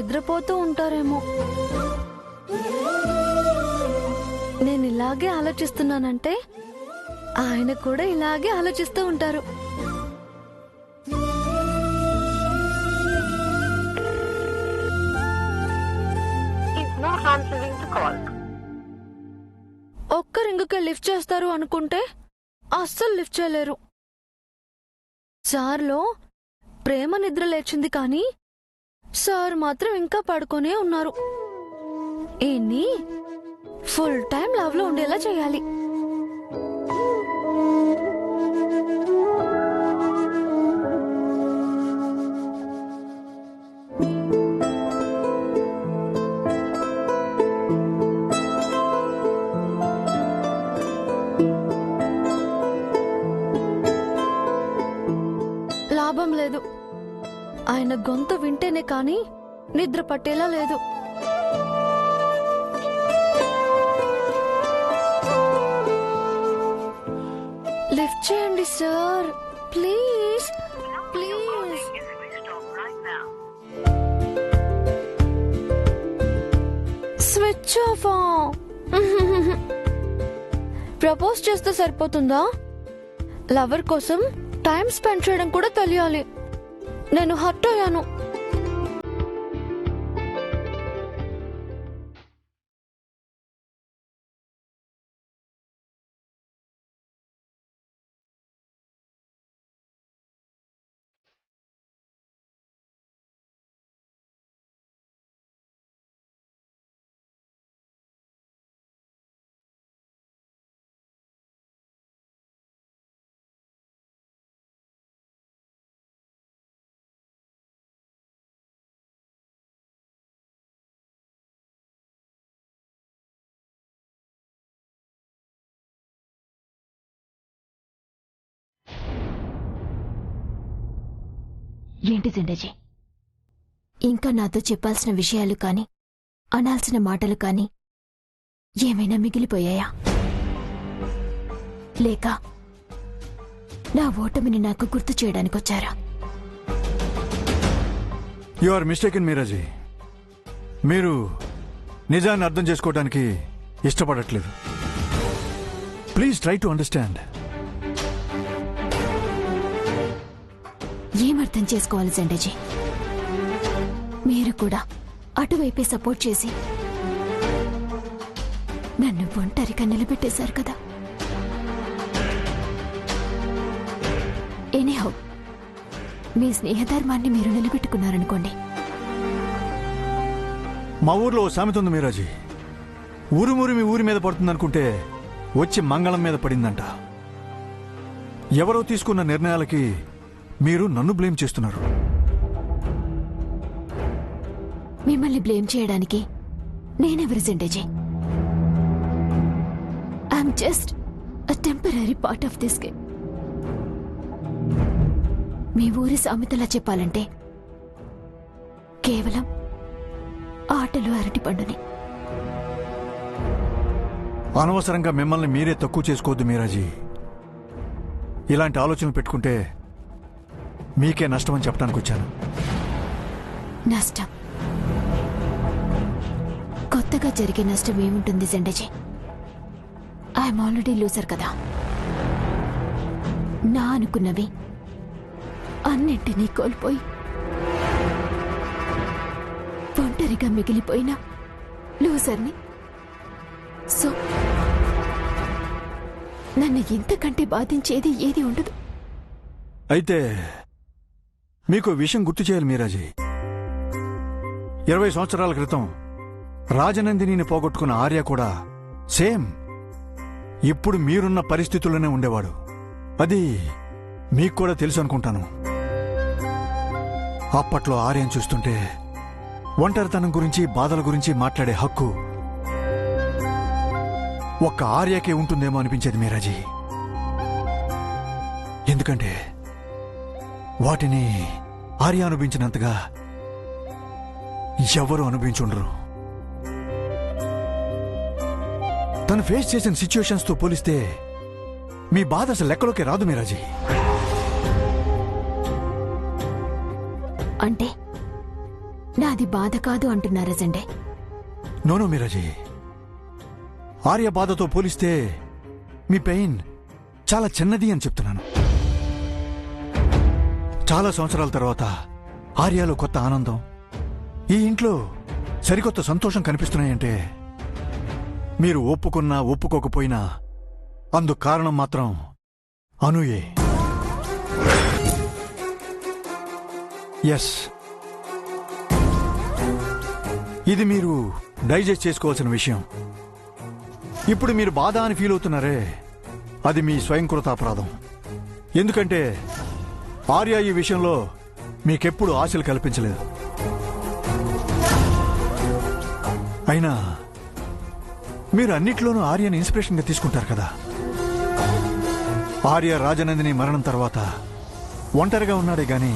నిద్రపోతూ ఉంటారేమో. నేను ఇలాగే ఆలోచిస్తున్నానంటే ఆయన కూడా ఇలాగే ఆలోచిస్తూ ఉంటారు. ఒక్క రింగుకే లిఫ్ట్ చేస్తారు అనుకుంటే అస్సలు లిఫ్ట్ చేయలేరు. సార్లో ప్రేమ నిద్ర లేచింది కానీ సార్ మాత్రం ఇంకా పడుకొనే ఉన్నారు. ఈయన్ని ఫుల్ టైం లవ్ లో ఉండేలా చేయాలి. లాభం లేదు. ఆయన గొంతు వింటేనే కాని నిద్ర పట్టేలా లేదు. లిఫ్ట్ చేయండి sir, please please. Switch off. Propose చేస్తే సరిపోతుందా? లవర్ కోసం టైం స్పెండ్ చేయడం కూడా తెలియాలి. నేను హర్ట్ అయ్యాను. ఏంటి జిండజీ, ఇంకా నాతో చెప్పాల్సిన విషయాలు కాని అనాల్సిన మాటలు కాని ఏమైనా మిగిలిపోయాయా? లేక నా ఓటమిని నాకు గుర్తు చేయడానికొచ్చారా? యు ఆర్ మిస్టేకెన్ మీరాజీ. మీరు నిజాన్ని అర్థం చేసుకోవడానికి ఇష్టపడట్లేదు. Please try to understand. ఏమర్థం చేసుకోవాలి జెండేజీ? మీరు కూడా అటువైపే సపోర్ట్ చేసి నన్ను ఒంటరిగా నిలబెట్టేశారు కదా. ఎనీహౌ, మీ స్నేహధర్మాన్ని మీరు నిలబెట్టుకున్నారనుకోండి. మా ఊర్లో ఓ సామెత ఉంది మీరాజీ, ఊరుమూరి మీ ఊరి మీద పడుతుందనుకుంటే వచ్చి మంగళం మీద పడిందంట. ఎవరో తీసుకున్న నిర్ణయాలకి మీరు నన్ను బ్లేమ్ చేస్తున్నారు. మిమ్మల్ని బ్లేమ్ చేయడానికి నేనెవరు జెండేజీ? I'm just a temporary part of this game. మీ ఊరి సామెతలా చెప్పాలంటే కేవలం ఆటలు అరటిపండుని. అనవసరంగా మిమ్మల్ని మీరే తక్కువ చేసుకోవద్దు మీరాజీ. ఇలాంటి ఆలోచనలు పెట్టుకుంటే మీకే నష్టం అని చెప్పడానికి వచ్చాను. నష్టం? కొత్తగా జరిగే నష్టం ఏముంటుంది జెండజీ? ఐఎమ్ ఆల్రెడీ లూజర్ కదా. నా అనుకున్నవి అన్నింటినీ కోల్పోయి ఒంటరిగా మిగిలిపోయిన లూజర్ని. సో నన్ను ఇంతకంటే బాధించేది ఏది ఉండదు. అయితే మీకు విషయం గుర్తు చేయాలి మీరాజీ. 20 సంవత్సరాల క్రితం రాజనందిని పోగొట్టుకున్న ఆర్య కూడా సేమ్ ఇప్పుడు మీరున్న పరిస్థితుల్లోనే ఉండేవాడు. అది మీకు కూడా తెలుసు అనుకుంటాను. అప్పట్లో ఆర్యను చూస్తుంటే ఒంటరితనం గురించి బాధల గురించి మాట్లాడే హక్కు ఒక్క ఆర్యకే ఉంటుందేమో అనిపించేది మీరాజీ. ఎందుకంటే వాటిని ఆర్య అనుభవించినంతగా ఎవరు అనుభవించుండరు. తను ఫేస్ చేసిన సిచ్యువేషన్స్ తో పోలిస్తే మీ బాధ అసలు లెక్కలోకి రాదు మీరాజీ. అంటే నాది బాధ కాదు అంటున్నారా సండే? నోనో మీరాజీ, ఆర్య బాధతో పోలిస్తే మీ పెయిన్ చాలా చిన్నది అని చెప్తున్నాను. చాలా సంవత్సరాల తర్వాత ఆర్యలో కొత్త ఆనందం, ఈ ఇంట్లో సరికొత్త సంతోషం కనిపిస్తున్నాయంటే మీరు ఒప్పుకున్నా ఒప్పుకోకపోయినా అందుకు కారణం మాత్రం అనూయే. ఎస్, ఇది మీరు డైజెస్ట్ చేసుకోవాల్సిన విషయం. ఇప్పుడు మీరు బాధ అని ఫీల్ అవుతున్నారే, అది మీ స్వయంకృత అపరాధం. ఎందుకంటే ఆర్య ఈ విషయంలో మీకెప్పుడు ఆశలు కల్పించలేదు. అయినా మీరు అన్నిట్లోనూ ఆర్యని ఇన్స్పిరేషన్గా తీసుకుంటారు కదా. ఆర్య రాజనందిని మరణం తర్వాత ఒంటరిగా ఉన్నాడే గాని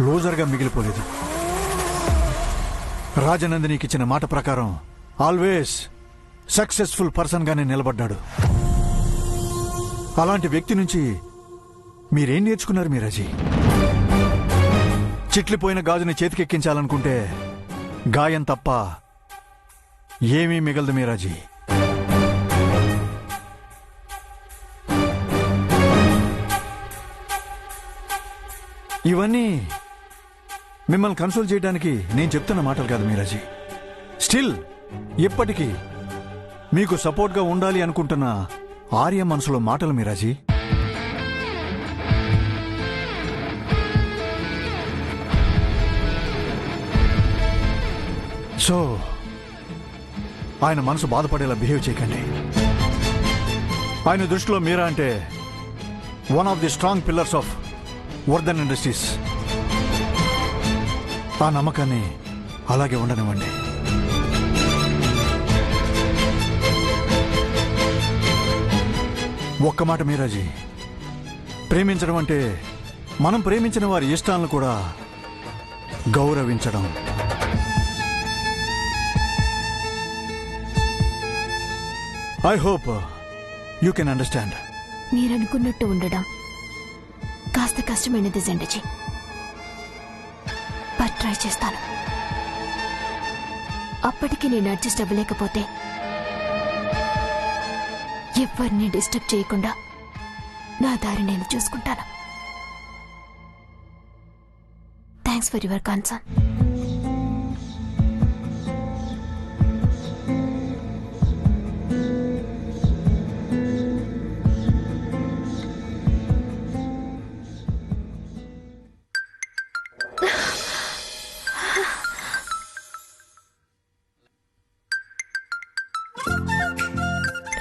లూజర్గా మిగిలిపోలేదు. రాజనందినికి ఇచ్చిన మాట ప్రకారం ఆల్వేస్ సక్సెస్ఫుల్ పర్సన్ గానే నిలబడ్డాడు. అలాంటి వ్యక్తి నుంచి మీరేం నేర్చుకున్నారు మీరాజీ? చిట్లిపోయిన గాజుని చేతికెక్కించాలనుకుంటే గాయం తప్ప ఏమీ మిగలదు మీరాజీ. ఇవన్నీ మిమ్మల్ని కన్సోల్ చేయడానికి నేను చెప్తున్న మాటలు కాదు మీరాజీ. స్టిల్ ఇప్పటికీ మీకు సపోర్ట్గా ఉండాలి అనుకుంటున్న ఆర్య మనసులో మాటలు మీరాజీ. సో ఆయన మనసు బాధపడేలా బిహేవ్ చేయకండి. ఆయన దృష్టిలో మీరా అంటే one of the strong pillars of Vardhan industries. ఆ నమ్మకాన్ని అలాగే ఉండనివ్వండి. ఒక్క మాట మీరాజీ, ప్రేమించడం అంటే మనం ప్రేమించిన వారి ఇష్టాలను కూడా గౌరవించడం. I hope you can understand. మీరనుకున్నట్టు ఉండడం కాస్త కష్టమైనది జెండజీ, బట్ ట్రై చేస్తాను. అప్పటికి నేను అడ్జస్ట్ అవ్వలేకపోతే ఎవరిని డిస్టర్బ్ చేయకుండా నా దారి నేను చూసుకుంటాను. Thanks for your concern.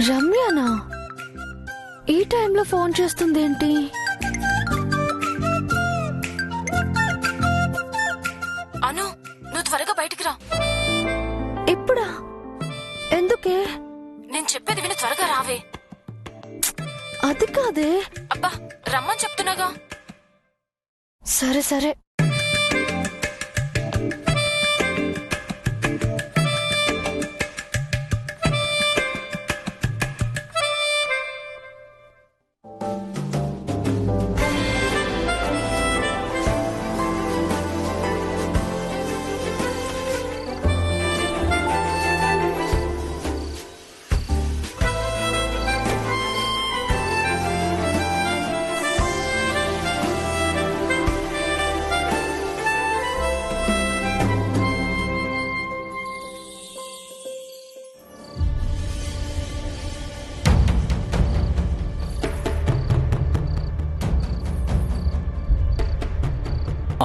రమ్యానా ఈ టైంలో ఫోన్ చేస్తుందేంటి? అను, నువ్వు త్వరగా బయటికి రా. ఇప్పుడా? ఎందుకే? నేను చెప్పేది విని త్వరగా రావే. అది కాదే. అబ్బా, రమ్మని చెప్తున్నాగా. సరే సరే.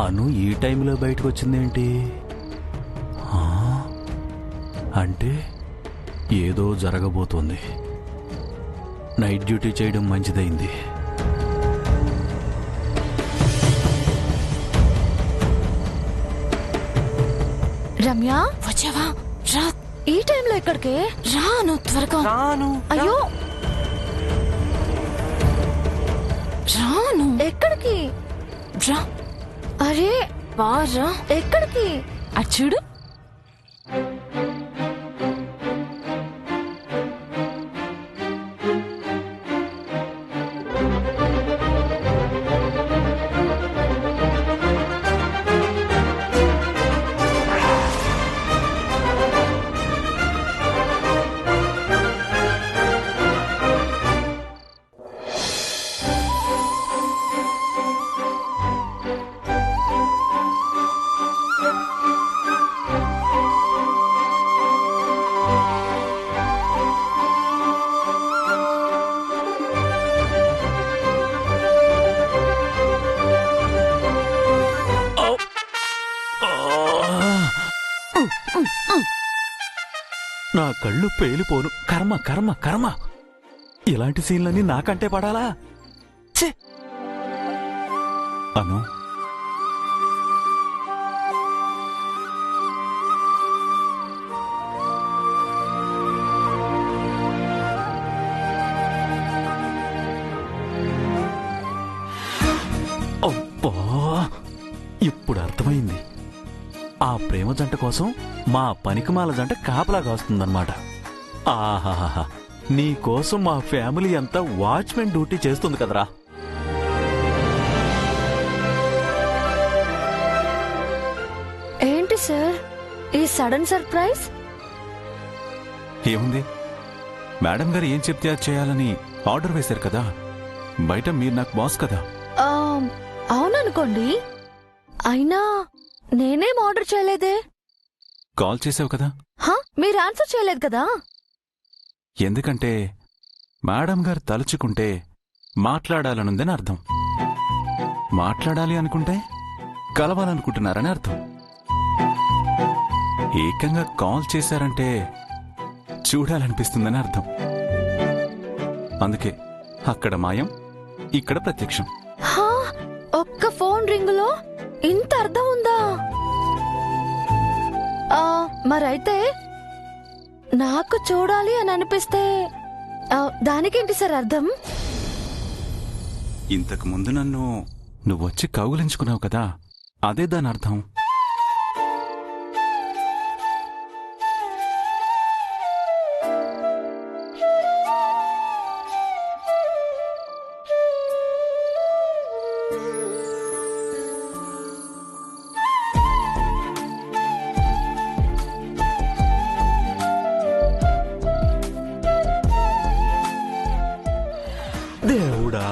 అను ఈ టైంలో బయటకు వచ్చిందేంటి? అంటే ఏదో జరగబోతోంది. నైట్ డ్యూటీ చేయడం మంచిదైంది. రమ్య, వచ్చావా? రా. ఈ టైంలో ఎక్కడికే? రాను, త్వరగా రాను. అయ్యో, రాను. ఎక్కడికి? రా. అరే వారా. ఎక్కడికి? అటు చూడు. నా కళ్ళు పేలిపోను. కర్మ కర్మ కర్మ. ఇలాంటి సీన్లన్నీ నాకంటే పడాలా? ఛే! అను, అబ్బా, ఇప్పుడు అర్థమైంది. ఆ ప్రేమ జంట కోసం మా పనికిమాల జంట కాపలా కాస్తుందన్నమాట. ఆహాహా, నీ కోసం మా ఫ్యామిలీ అంతా వాచ్మెన్ డ్యూటీ చేస్తుంది కదరా. ఏంటి సార్ ఈ సడన్ సర్ప్రైజ్? ఏముంది, మేడం గారు ఏం చెప్తే అది చేయాలని ఆర్డర్ వేశారు కదా. బయట మీరు నాకు బాస్ కదా. అవుననుకోండి, అయినా నేనేం ఆర్డర్ చేయలేదే. కాల్ చేసావు కదా. మీరు ఆన్సర్ చేయలేదు కదా. ఎందుకంటే మేడం గారు తలుచుకుంటే మాట్లాడాలనుందని అర్థం. మాట్లాడాలి అనుకుంటే కలవాలనుకుంటున్నారని అర్థం. ఏకంగా కాల్ చేశారంటే చూడాలనిపిస్తుందని అర్థం. అందుకే అక్కడ మాయం, ఇక్కడ ప్రత్యక్షం. ఒక్క ఫోన్ రింగులో ఇంత అర్థం ఉందా? మరైతే నాకు చూడాలి అని అనిపిస్తే దానికేంటి సార్ అర్థం? ఇంతకు ముందు నన్ను నువ్వొచ్చి కౌగులించుకున్నావు కదా, అదే దాని అర్థం. దేవుడా,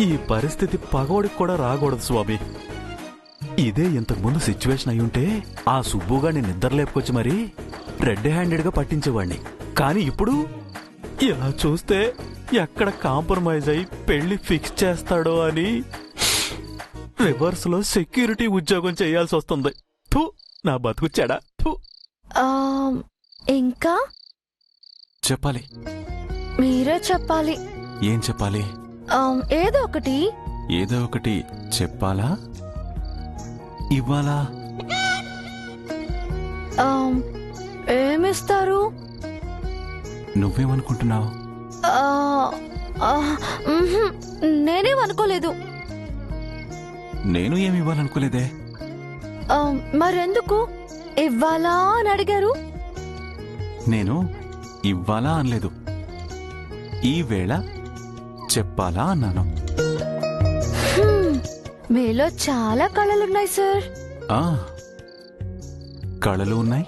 ఈ పరిస్థితి పగోడికి కూడా రాకూడదు స్వామి. ఇదే ఇంతకుముందు సిచ్యువేషన్ అయ్యుంటే ఆ సుబ్బుగాడిని నిద్రలేపుకొచ్చి మరీ రెడ్ హ్యాండెడ్ గా పట్టించేవాణ్ణి. కానీ ఇప్పుడు ఇలా చూస్తే ఎక్కడ కాంప్రమైజ్ అయి పెళ్లి ఫిక్స్ చేస్తాడో అని రివర్స్ లో సెక్యూరిటీ ఉద్యోగం చేయాల్సి వస్తుంది. థూ, నా బతుకుచ్చాడా. ఇంకా చెప్పాలి. మీరే చెప్పాలి. ఏం చెప్పాలి? ఏదో ఒకటి. ఏదో ఒకటి చెప్పాలా? ఇవ్వాలా? ఏమిస్తారు? నువ్వేమనుకుంటున్నావు? నేనేమనుకోలేదు. నేను ఏమి ఇవ్వాలనుకోలేదే. మరెందుకు ఇవ్వాలా అని అడిగారు? నేను ఇవ్వాలా అనలేదు, ఈ వేళ చెప్పాలా అన్నాను. మీలో చాలా కళలున్నాయి సార్. కళలు ఉన్నాయి,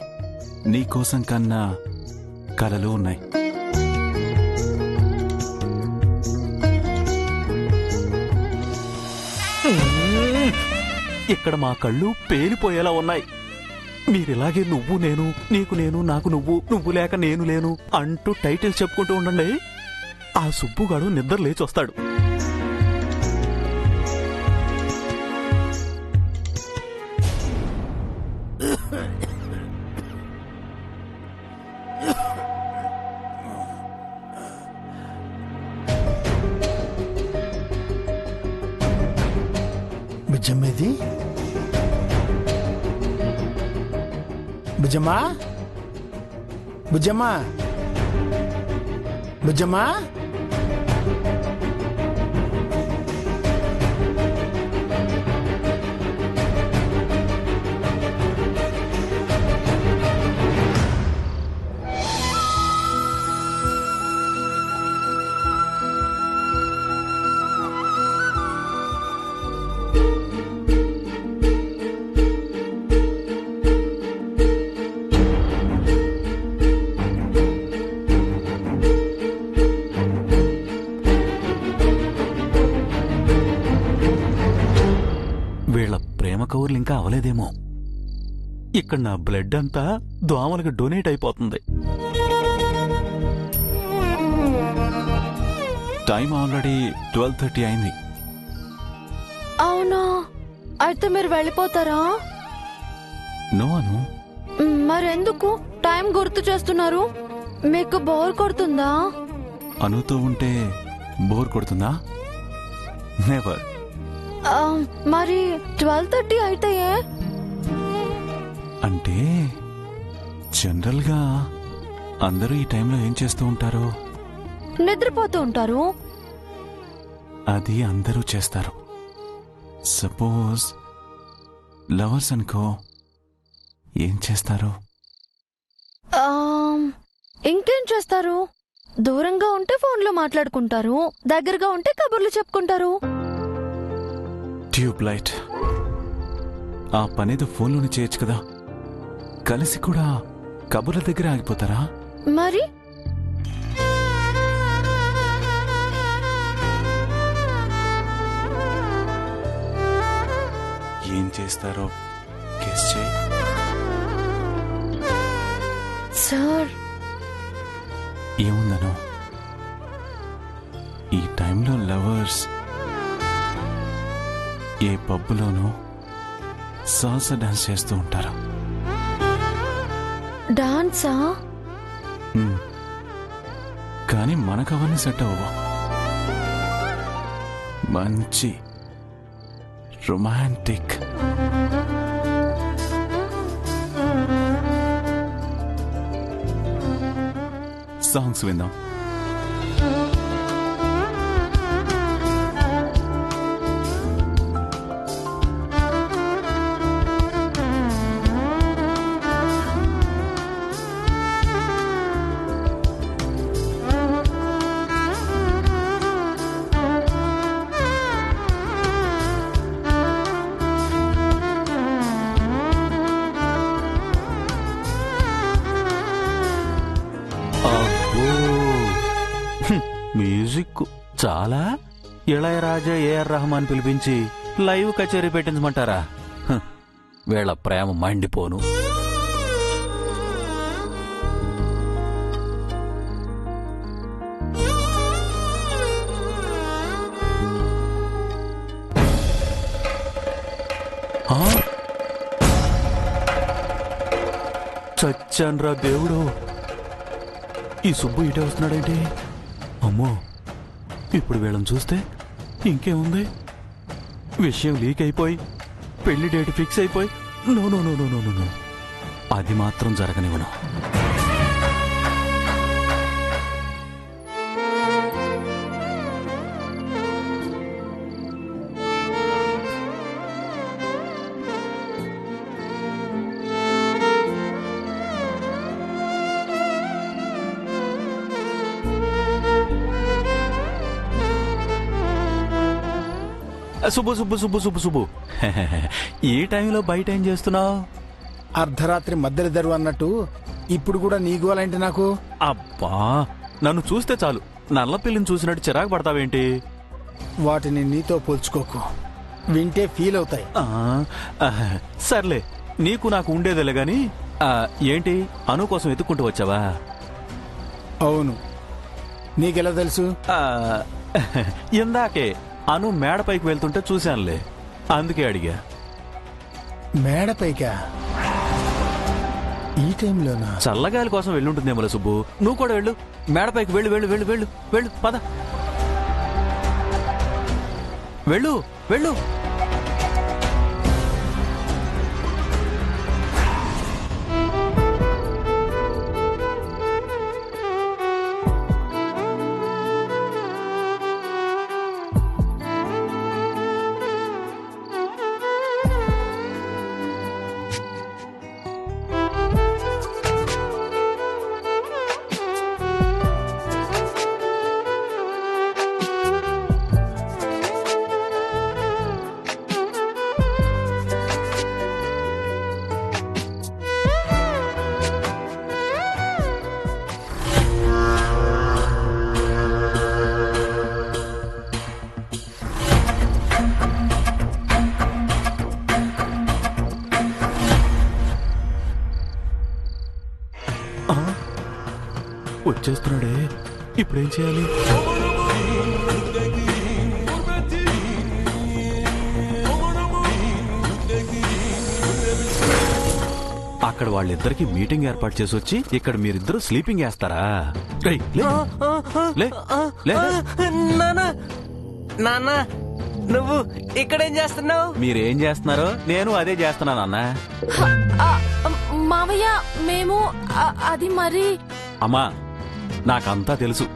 నీకోసం కన్నా కళలు ఉన్నాయి. ఇక్కడ మా కళ్ళు పేలిపోయేలా ఉన్నాయి. మీరిలాగే నువ్వు నేను, నీకు నేను, నాకు నువ్వు, నువ్వు లేక నేను లేను అంటూ టైటిల్ చెప్పుకుంటూ ఉండండి. ఆ సుబ్బుగాడు నిద్ర లేచి వస్తాడు. బుజ్జమ్మేది? బుజ్జమ్మా, బుజ్జమ్మా, బుజ్జమ్మా. కవర్లు ఇంకా అవలేదేమో. ఇక్కడ నా బ్లడ్ అంతా దోమలకు డొనేట్ అయిపోతుంది. టైం ఆల్రెడీ 12:30 అయింది. అవునా? అయితే మీరు వెళ్ళిపోతారా? నో అను. మరెందుకు టైం గుర్తు చేస్తున్నారు? మీకు బోర్ కొడుతుందా? అనుతో ఉంటే బోర్ కొడుతుందా? నెవర్. మరి 12:30 అయితే అంటే జనరల్ గా అందరూ ఈ టైంలో ఏం చేస్తూ ఉంటారు? నిద్రపోతూ ఉంటారు. అది అందరూ చేస్తారు. సపోజ్ లవర్స్ అనుకో, ఏం చేస్తారు? ఇంకేం చేస్తారు? దూరంగా ఉంటే ఫోన్లో మాట్లాడుకుంటారు, దగ్గరగా ఉంటే కబుర్లు చెప్పుకుంటారు. ట్యూబ్ లైట్, ఆ పనేదో ఫోన్లోనే చేయొచ్చు కదా. కలిసి కూడా కబుర్ల దగ్గర ఆగిపోతారా? మరి ఏం చేస్తారో గెస్ చేయి. సార్, ఏముందనో ఈ టైంలో లవర్స్ ఏ పబ్బులోనూ సాల్సా డాన్స్ చేస్తూ ఉంటారు. డాన్సా? కానీ మనకు అవన్నీ సెట్ అవ్వవు. మంచి రొమాంటిక్ సాంగ్స్ విందాం. మ్యూజిక్ చాలా. ఇళయరాజా, ఏఆర్ రెహమాన్ పిలిపించి లైవ్ కచేరీ పెట్టించమంటారా? వీళ్ళ ప్రేమ మండిపోను. చచ్చాన్రా దేవుడు, ఈ సుబ్బు ఇటే వస్తున్నాడేంటి? అమ్మో, ఇప్పుడు వీళ్ళని చూస్తే ఇంకేముంది, విషయం లీక్ అయిపోయి పెళ్లి డేట్ ఫిక్స్ అయిపోయి no no no no no no, అది మాత్రం జరగనివ్వను. సుబ్బు సుబ్బు సుబ్బు సుబ్బు సుబ్బు, ఈ టైంలో బయట ఏం చేస్తున్నావు? అర్ధరాత్రి మధ్యలిద్దరు అన్నట్టు ఇప్పుడు కూడా నీ గోలేంటి నాకు? అబ్బా, నన్ను చూస్తే చాలు నల్ల పిల్లిని చూసినట్టు చిరాకు పడతావేంటి? వాటిని నీతో పోల్చుకోకు, వింటే ఫీల్ అవుతాయి. సర్లే, నీకు నాకు ఉండేదేలే గాని ఏంటి అను కోసం ఎత్తుక్కుంటూ వచ్చావా? అవును, నీకెలా తెలుసు? ఇందాకే అను మేడపైకి వెళ్తుంటే చూశానులే, అందుకే అడిగా. మేడపైకా? ఈ టైంలోనా? చల్లగాలి కోసం వెళ్ళుంటుందేమో సుబ్బు, నువ్వు కూడా వెళ్ళు, మేడపైకి వెళ్ళు వెళ్ళు వెళ్ళు వెళ్ళు వెళ్ళు, పద వెళ్ళు వెళ్ళు. వచ్చేస్తున్నాడే, ఇప్పుడేం చేయాలి? అక్కడ అక్కడ వాళ్ళిద్దరికి మీటింగ్ ఏర్పాటు చేసి వచ్చి ఇక్కడ మీరిద్దరు స్లీపింగ్ వేస్తారా? రేయ్, లే. లే, లే. నాన్న నాన్న నువ్వు ఇక్కడేం చేస్తున్నావు? మీరేం చేస్తున్నారో నేను అదే చేస్తున్నాను అన్నా. మావయ్య మేము అది మరి అమ్మా నాకంతా తెలుసు.